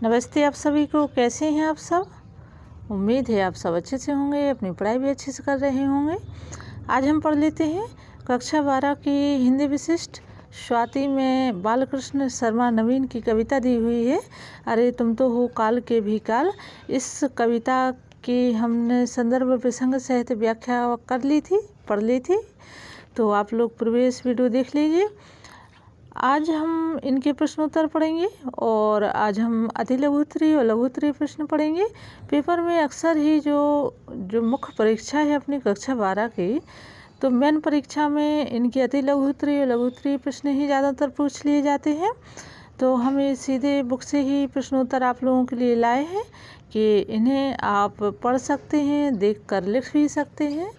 नमस्ते आप सभी को। कैसे हैं आप सब? उम्मीद है आप सब अच्छे से होंगे, अपनी पढ़ाई भी अच्छे से कर रहे होंगे। आज हम पढ़ लेते हैं कक्षा 12 की हिंदी विशिष्ट स्वाति में बालकृष्ण शर्मा नवीन की कविता दी हुई है, अरे तुम तो हो काल के भी काल। इस कविता की हमने संदर्भ प्रसंग सहित व्याख्या कर ली थी, पढ़ ली थी, तो आप लोग प्रीवियस वीडियो देख लीजिए। आज हम इनके प्रश्नोत्तर पढ़ेंगे और आज हम अति लघुत्तरी और लघुत्तरी प्रश्न पढ़ेंगे। पेपर में अक्सर ही जो मुख्य परीक्षा है अपनी कक्षा 12 की, तो मेन परीक्षा में इनकी अति लघुत्तरी और लघुत्तरी प्रश्न ही ज़्यादातर पूछ लिए जाते हैं। तो हम ये सीधे बुक से ही प्रश्नोत्तर आप लोगों के लिए लाए हैं कि इन्हें आप पढ़ सकते हैं, देख कर लिख भी सकते हैं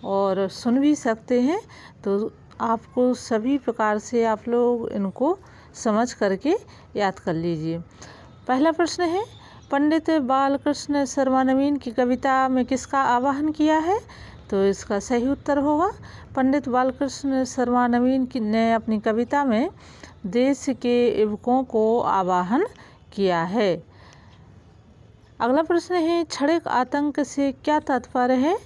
और सुन भी सकते हैं। तो आपको सभी प्रकार से आप लोग इनको समझ करके याद कर लीजिए। पहला प्रश्न है, पंडित बालकृष्ण शर्मा नवीन की कविता में किसका आवाहन किया है? तो इसका सही उत्तर होगा पंडित बालकृष्ण शर्मा नवीन ने अपनी कविता में देश के युवकों को आवाहन किया है। अगला प्रश्न है, क्षणिक आतंक से क्या तात्पर्य है?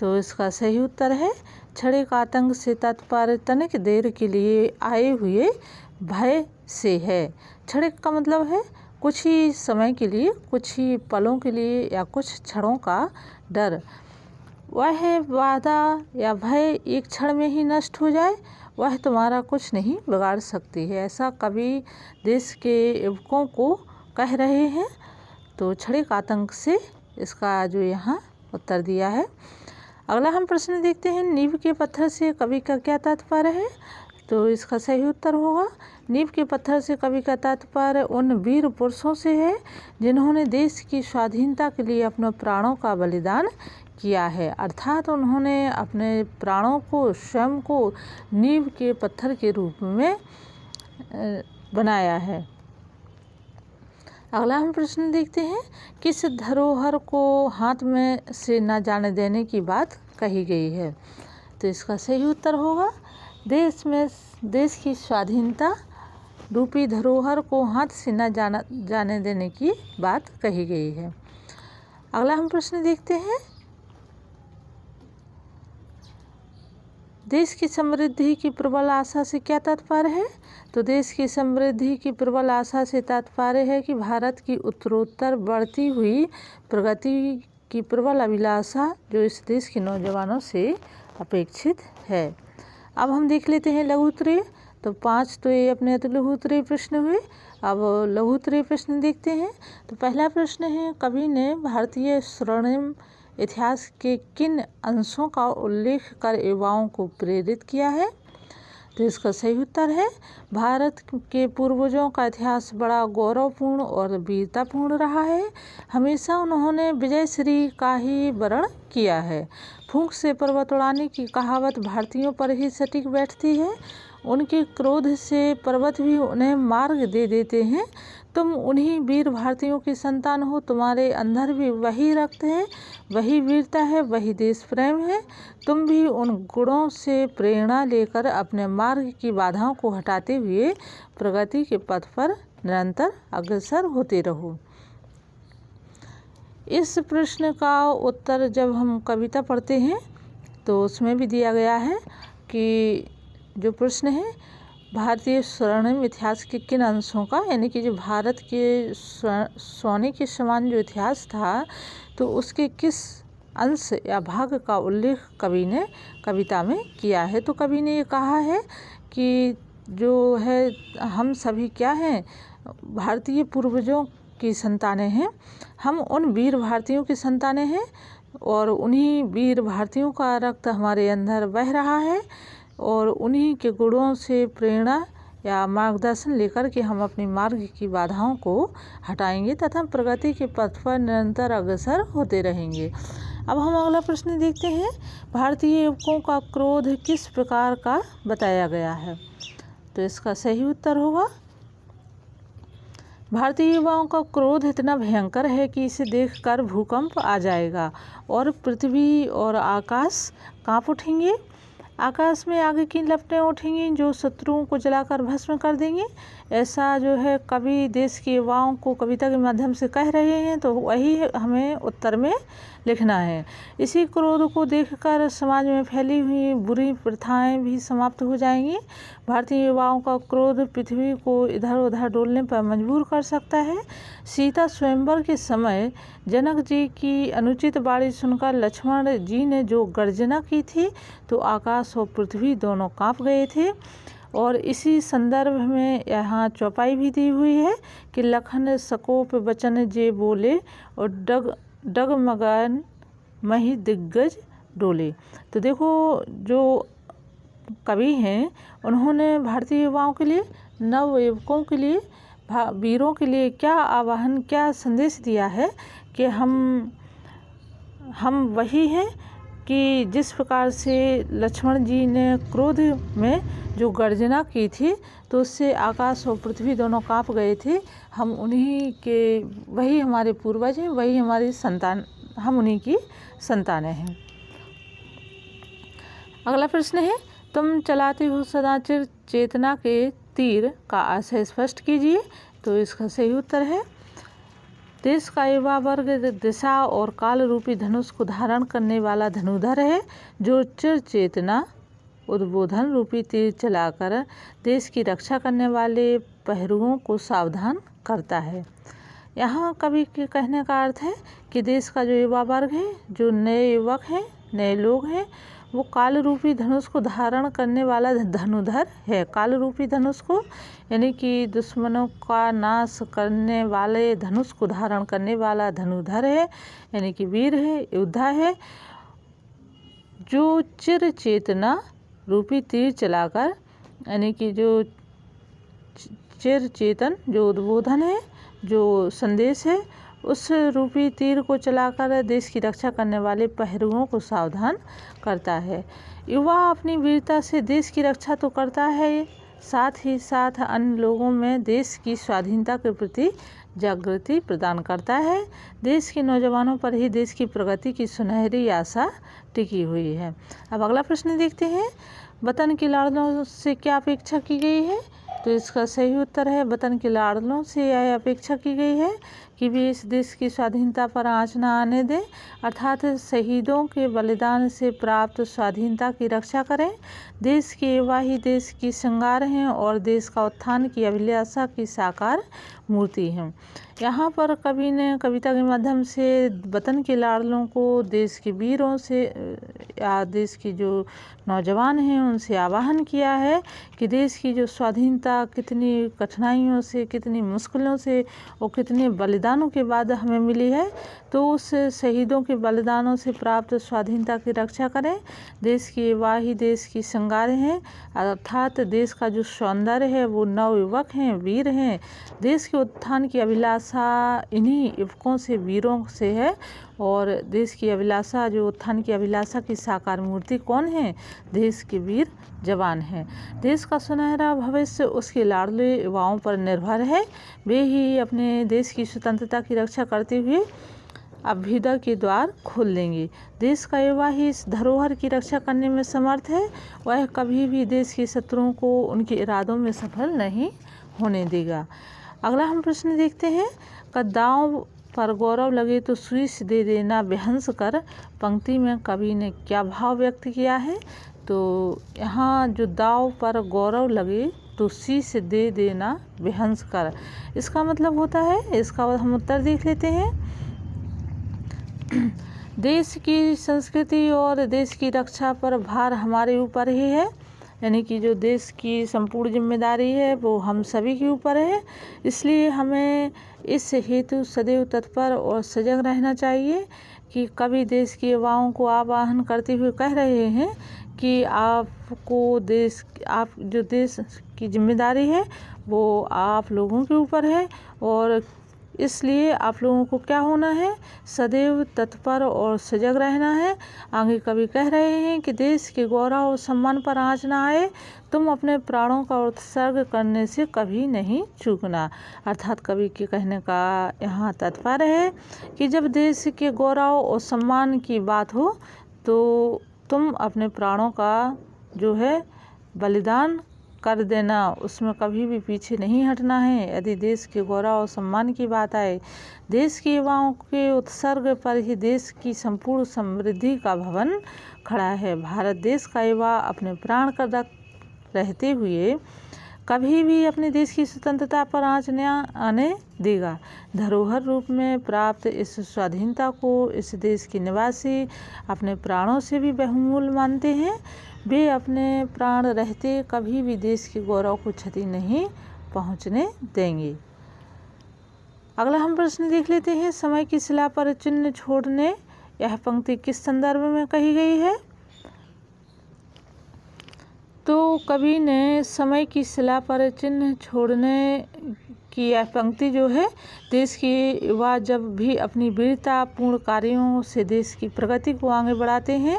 तो इसका सही उत्तर है क्षणिक आतंक से तात्पर्य तनिक देर के लिए आए हुए भय से है। क्षणिक का मतलब है कुछ ही समय के लिए, कुछ ही पलों के लिए या कुछ क्षणों का डर। वह वादा या भय एक क्षण में ही नष्ट हो जाए, वह तुम्हारा कुछ नहीं बिगाड़ सकती है, ऐसा कवि देश के युवकों को कह रहे हैं। तो क्षणिक आतंक से इसका जो यहाँ उत्तर दिया है। अगला हम प्रश्न देखते हैं, नींव के पत्थर से कवि का क्या तात्पर्य है? तो इसका सही उत्तर होगा नींव के पत्थर से कवि का तात्पर्य उन वीर पुरुषों से है जिन्होंने देश की स्वाधीनता के लिए अपने प्राणों का बलिदान किया है, अर्थात उन्होंने अपने प्राणों को स्वयं को नींव के पत्थर के रूप में बनाया है। अगला हम प्रश्न देखते हैं, किस धरोहर को हाथ में से न जाने देने की बात कही गई है? तो इसका सही उत्तर होगा देश की स्वाधीनता रूपी धरोहर को हाथ से न जाने देने की बात कही गई है। अगला हम प्रश्न देखते हैं, देश की समृद्धि की प्रबल आशा से क्या तात्पर्य है? तो देश की समृद्धि की प्रबल आशा से तात्पर्य है कि भारत की उत्तरोत्तर बढ़ती हुई प्रगति की प्रबल अभिलाषा जो इस देश के नौजवानों से अपेक्षित है। अब हम देख लेते हैं लघुत्तरी। तो 5 तो ये अपने अति लघुत्तरी प्रश्न हुए। अब लघुत्तरी प्रश्न देखते हैं। तो पहला प्रश्न है, कवि ने भारतीय स्वर्णिम इतिहास के किन अंशों का उल्लेख कर युवाओं को प्रेरित किया है? तो इसका सही उत्तर है भारत के पूर्वजों का इतिहास बड़ा गौरवपूर्ण और वीरतापूर्ण रहा है, हमेशा उन्होंने विजयश्री का ही वर्ण किया है। फूंक से पर्वत उड़ाने की कहावत भारतीयों पर ही सटीक बैठती है, उनके क्रोध से पर्वत भी उन्हें मार्ग दे देते हैं। तुम उन्हीं वीर भारतीयों की संतान हो, तुम्हारे अंदर भी वही रक्त है, वही वीरता है, वही देश प्रेम है। तुम भी उन गुणों से प्रेरणा लेकर अपने मार्ग की बाधाओं को हटाते हुए प्रगति के पथ पर निरंतर अग्रसर होते रहो। इस प्रश्न का उत्तर जब हम कविता पढ़ते हैं तो उसमें भी दिया गया है कि जो प्रश्न है भारतीय स्वर्णिम इतिहास के किन अंशों का, यानी कि जो भारत के सोने के समान जो इतिहास था तो उसके किस अंश या भाग का उल्लेख कवि ने कविता में किया है। तो कवि ने ये कहा है कि जो है हम सभी क्या हैं, भारतीय पूर्वजों की संतानें हैं, हम उन वीर भारतीयों की संतानें हैं और उन्हीं वीर भारतीयों का रक्त हमारे अंदर बह रहा है और उन्हीं के गुणों से प्रेरणा या मार्गदर्शन लेकर के हम अपने मार्ग की बाधाओं को हटाएंगे तथा प्रगति के पथ पर निरंतर अग्रसर होते रहेंगे। अब हम अगला प्रश्न देखते हैं, भारतीय युवकों का क्रोध किस प्रकार का बताया गया है? तो इसका सही उत्तर होगा भारतीय युवाओं का क्रोध इतना भयंकर है कि इसे देखकर भूकंप आ जाएगा और पृथ्वी और आकाश कांप उठेंगे। आकाश में आगे की लपटें उठेंगी जो शत्रुओं को जलाकर भस्म कर देंगी। ऐसा जो है कवि देश के युवाओं को कविता के माध्यम से कह रहे हैं, तो वही हमें उत्तर में लिखना है। इसी क्रोध को देखकर समाज में फैली हुई बुरी प्रथाएं भी समाप्त हो जाएंगी। भारतीय युवाओं का क्रोध पृथ्वी को इधर उधर डोलने पर मजबूर कर सकता है। सीता स्वयंवर के समय जनक जी की अनुचित वाणी सुनकर लक्ष्मण जी ने जो गर्जना की थी, तो आकाश और पृथ्वी दोनों कांप गए थे। और इसी संदर्भ में यहाँ चौपाई भी दी हुई है कि लखन सकोप वचन जे बोले और डगमगान मही दिग्गज डोले। तो देखो, जो कवि हैं उन्होंने भारतीय युवाओं के लिए, नव युवकों के लिए, वीरों के लिए क्या आह्वान, क्या संदेश दिया है कि हम वही हैं कि जिस प्रकार से लक्ष्मण जी ने क्रोध में जो गर्जना की थी, तो उससे आकाश और पृथ्वी दोनों कांप गए थे। हम उन्हीं के, वही हमारे पूर्वज हैं, वही हमारी संतान, हम उन्हीं की संतानें हैं। अगला प्रश्न है, तुम चलाते हो सदा चिर चेतना के तीर का आशय स्पष्ट कीजिए। तो इसका सही उत्तर है, देश का युवा वर्ग दिशा और काल रूपी धनुष को धारण करने वाला धनुधर है, जो चिर चेतना उद्बोधन रूपी तीर चलाकर देश की रक्षा करने वाले पहरुओं को सावधान करता है। यहाँ कवि के कहने का अर्थ है कि देश का जो युवा वर्ग है, जो नए युवक हैं, नए लोग हैं, वो काल रूपी धनुष को धारण करने वाला धनुधर है। काल रूपी धनुष को, यानी कि दुश्मनों का नाश करने वाले धनुष को धारण करने वाला धनुधर है, यानी कि वीर है, योद्धा है, जो चिर चेतना रूपी तीर चलाकर, यानी कि जो चिर चेतन, जो उद्बोधन है, जो संदेश है, उस रूपी तीर को चलाकर देश की रक्षा करने वाले पहरुओं को सावधान करता है। युवा अपनी वीरता से देश की रक्षा तो करता है, साथ ही साथ अन्य लोगों में देश की स्वाधीनता के प्रति जागृति प्रदान करता है। देश के नौजवानों पर ही देश की प्रगति की सुनहरी आशा टिकी हुई है। अब अगला प्रश्न देखते हैं, वतन के लाडलों से क्या अपेक्षा की गई है। तो इसका सही उत्तर है, वतन के लाडलों से यह अपेक्षा की गई है कि वे इस देश की स्वाधीनता पर आँच न आने दें, अर्थात शहीदों के बलिदान से प्राप्त स्वाधीनता की रक्षा करें। देश के युवा ही देश की श्रृंगार हैं और देश का उत्थान की अभिलाषा की साकार मूर्ति हैं। यहाँ पर कवि ने कविता के माध्यम से वतन के लाडलों को देश के वीरों से या देश की जो नौजवान हैं उनसे आह्वान किया है कि देश की जो स्वाधीनता कितनी कठिनाइयों से, कितनी मुश्किलों से और कितने बलिदानों के बाद हमें मिली है, तो उस शहीदों के बलिदानों से प्राप्त स्वाधीनता की रक्षा करें। देश के युवा ही देश की श्रृंगार हैं, अर्थात देश का जो सौंदर्य है वो नव युवक हैं, वीर हैं। देश के उत्थान की अभिलाषा इन्हीं युवकों से, वीरों से है। और देश की अभिलाषा, जो उत्थान की अभिलाषा की साकार मूर्ति कौन है? देश के वीर जवान हैं। देश का सुनहरा भविष्य उसके लाडले युवाओं पर निर्भर है। वे ही अपने देश की स्वतंत्रता की रक्षा करते हुए अभ्युदय के द्वार खोल देंगे। देश का युवा ही इस धरोहर की रक्षा करने में समर्थ है। वह कभी भी देश के शत्रुओं को उनके इरादों में सफल नहीं होने देगा। अगला हम प्रश्न देखते हैं, दांव पर गौरव लगे तो शीश दे देना बेहंस कर। पंक्ति में कवि ने क्या भाव व्यक्त किया है? तो यहाँ जो दांव पर गौरव लगे तो शीश दे देना बेहंस कर, इसका मतलब होता है, इसका हम उत्तर देख लेते हैं। देश की संस्कृति और देश की रक्षा पर भार हमारे ऊपर ही है, यानी कि जो देश की संपूर्ण जिम्मेदारी है वो हम सभी के ऊपर है। इसलिए हमें इस हेतु सदैव तत्पर और सजग रहना चाहिए कि कवि देश के युवाओं को आह्वान करते हुए कह रहे हैं कि आपको आप जो देश की जिम्मेदारी है वो आप लोगों के ऊपर है, और इसलिए आप लोगों को क्या होना है? सदैव तत्पर और सजग रहना है। आगे कवि कह रहे हैं कि देश के गौरव और सम्मान पर आँच न आए, तुम अपने प्राणों का उत्सर्ग करने से कभी नहीं चूकना। अर्थात कवि के कहने का यहाँ तात्पर्य है कि जब देश के गौरव और सम्मान की बात हो तो तुम अपने प्राणों का जो है बलिदान कर देना, उसमें कभी भी पीछे नहीं हटना है। यदि देश के गौरव और सम्मान की बात आए, देश के युवाओं के उत्सर्ग पर ही देश की संपूर्ण समृद्धि का भवन खड़ा है। भारत देश का युवा अपने प्राण कर रहते हुए कभी भी अपने देश की स्वतंत्रता पर आंच न आने देगा। धरोहर रूप में प्राप्त इस स्वाधीनता को इस देश के निवासी अपने प्राणों से भी बहुमूल्य मानते हैं। वे अपने प्राण रहते कभी भी देश के गौरव को क्षति नहीं पहुंचने देंगे। अगला हम प्रश्न देख लेते हैं, समय की शिला पर चिन्ह छोड़ने, यह पंक्ति किस संदर्भ में कही गई है? तो कवि ने समय की शिला पर चिन्ह छोड़ने की यह पंक्ति जो है, देश के युवा जब भी अपनी वीरतापूर्ण कार्यों से देश की प्रगति को आगे बढ़ाते हैं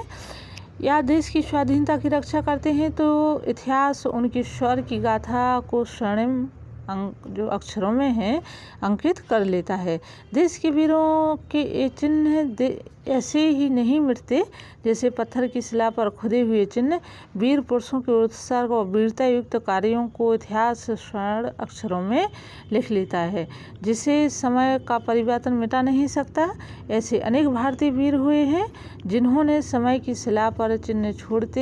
या देश की स्वाधीनता की रक्षा करते हैं, तो इतिहास उनकी शौर्य की गाथा को स्वर्णिम जो अक्षरों में है अंकित कर लेता है। देश के वीरों के ये चिन्ह ऐसे ही नहीं मिटते जैसे पत्थर की शिला पर खुदे हुए चिन्ह। वीर पुरुषों के उत्सर्ग और वीरता युक्त कार्यों को इतिहास स्वर्ण अक्षरों में लिख लेता है, जिसे समय का परिवर्तन मिटा नहीं सकता। ऐसे अनेक भारतीय वीर हुए हैं जिन्होंने समय की शिला पर चिन्ह छोड़ते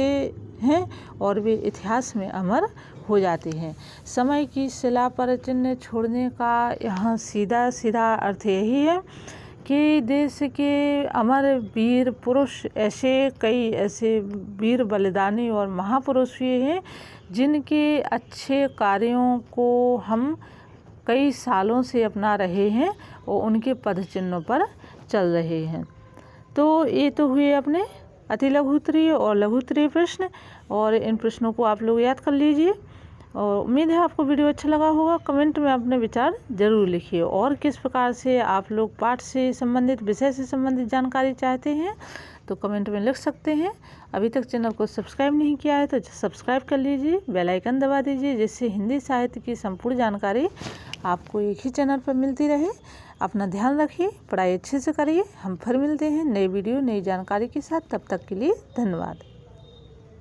हैं और वे इतिहास में अमर हो जाते हैं। समय की शिला पर चिन्ह छोड़ने का यहाँ सीधा सीधा अर्थ यही है कि देश के अमर वीर पुरुष, कई ऐसे वीर बलिदानी और महापुरुष हुए हैं जिनके अच्छे कार्यों को हम कई सालों से अपना रहे हैं और उनके पद चिन्हों पर चल रहे हैं। तो ये तो हुए अपने अति लघु उत्तरीय और लघु उत्तरीय प्रश्न, और इन प्रश्नों को आप लोग याद कर लीजिए। और उम्मीद है आपको वीडियो अच्छा लगा होगा। कमेंट में अपने विचार जरूर लिखिए, और किस प्रकार से आप लोग पाठ से संबंधित, विषय से संबंधित जानकारी चाहते हैं तो कमेंट में लिख सकते हैं। अभी तक चैनल को सब्सक्राइब नहीं किया है तो सब्सक्राइब कर लीजिए, बेल आइकन दबा दीजिए, जिससे हिंदी साहित्य की संपूर्ण जानकारी आपको एक ही चैनल पर मिलती रहे। अपना ध्यान रखिए, पढ़ाई अच्छे से करिए। हम फिर मिलते हैं नई वीडियो नई जानकारी के साथ। तब तक के लिए धन्यवाद।